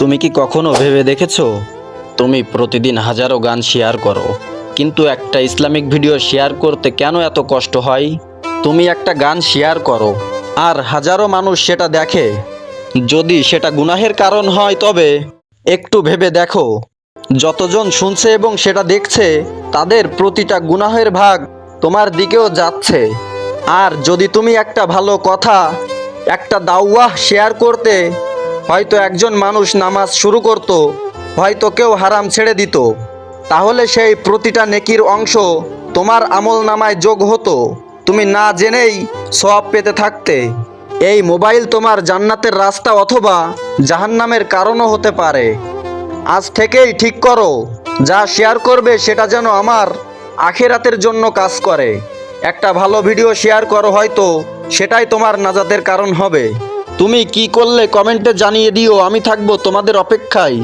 তুমি কি কখনো ভেবে দেখেছো, তুমি প্রতিদিন হাজারো গান শেয়ার করো, কিন্তু একটা ইসলামিক ভিডিও শেয়ার করতে কেন এত কষ্ট হয়? তুমি একটা গান শেয়ার করো আর হাজারো মানুষ সেটা দেখে, যদি সেটা গুনাহের কারণ হয় তবে একটু ভেবে দেখো, যতজন শুনছে এবং সেটা দেখছে তাদের প্রতিটা গুনাহের ভাগ তোমার দিকেও যাচ্ছে। আর যদি তুমি একটা ভালো কথা, একটা দাওয়াহ শেয়ার করতে, হয়তো একজন মানুষ নামাজ শুরু করত, হয়তো কেউ হারাম ছেড়ে দিত, তাহলে সেই প্রতিটা নেকির অংশ তোমার আমল নামায় যোগ হতো, তুমি না জেনেই সওয়াব পেতে থাকতে। এই মোবাইল তোমার জান্নাতের রাস্তা অথবা জাহান্নামের কারণও হতে পারে। আজ থেকেই ঠিক করো, যা শেয়ার করবে সেটা যেন আমার আখিরাতের জন্য কাজ করে। একটা ভালো ভিডিও শেয়ার করো, হয়তো সেটাই তোমার নাজাতের কারণ হবে। তুমি কি করলে কমেন্টে জানিয়ে দিও, আমি থাকবো তোমাদের অপেক্ষায়।